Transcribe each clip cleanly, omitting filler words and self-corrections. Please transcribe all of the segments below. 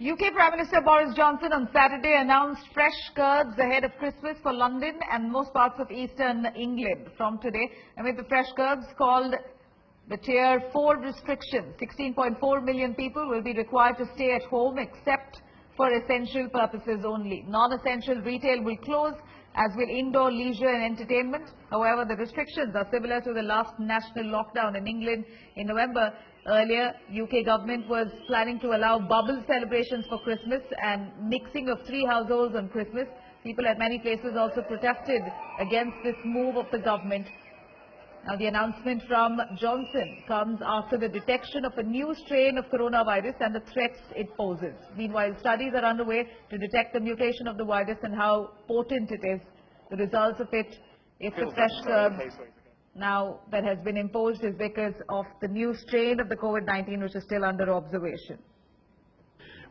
UK Prime Minister Boris Johnson on Saturday announced fresh curbs ahead of Christmas for London and most parts of eastern England from today. And with the fresh curbs called the Tier 4 restrictions, 16.4 million people will be required to stay at home except for essential purposes only. Non-essential retail will close, as will indoor leisure and entertainment. However, the restrictions are similar to the last national lockdown in England in November. Earlier, UK government was planning to allow bubble celebrations for Christmas and mixing of three households on Christmas. People at many places also protested against this move of the government. Now, the announcement from Johnson comes after the detection of a new strain of coronavirus and the threats it poses. Meanwhile, studies are underway to detect the mutation of the virus and how potent it is. The results of it, if the fresh curve now that has been imposed, is because of the new strain of the COVID-19 which is still under observation.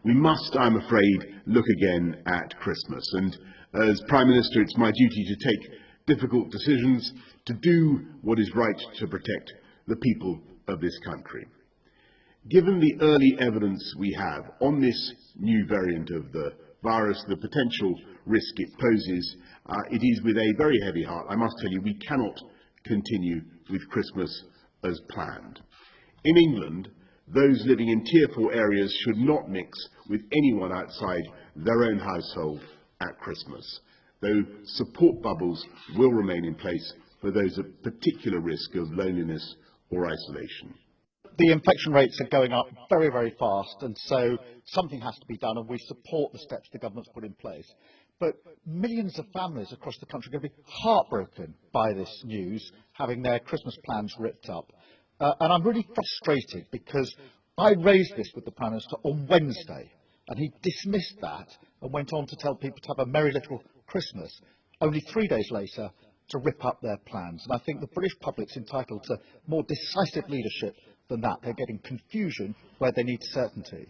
We must, I'm afraid, look again at Christmas. And as Prime Minister, it's my duty to take difficult decisions, to do what is right to protect the people of this country. Given the early evidence we have on this new variant of the virus, the potential risk it poses, it is with a very heavy heart, I must tell you, we cannot continue with Christmas as planned. In England, those living in Tier 4 areas should not mix with anyone outside their own household at Christmas, though support bubbles will remain in place for those at particular risk of loneliness or isolation. The infection rates are going up very, very fast, and so something has to be done, and we support the steps the government's put in place. But millions of families across the country are going to be heartbroken by this news, having their Christmas plans ripped up. And I'm really frustrated because I raised this with the Prime Minister on Wednesday, and he dismissed that and went on to tell people to have a merry little Christmas, only 3 days later to rip up their plans. And I think the British public's entitled to more decisive leadership than that. They're getting confusion where they need certainty.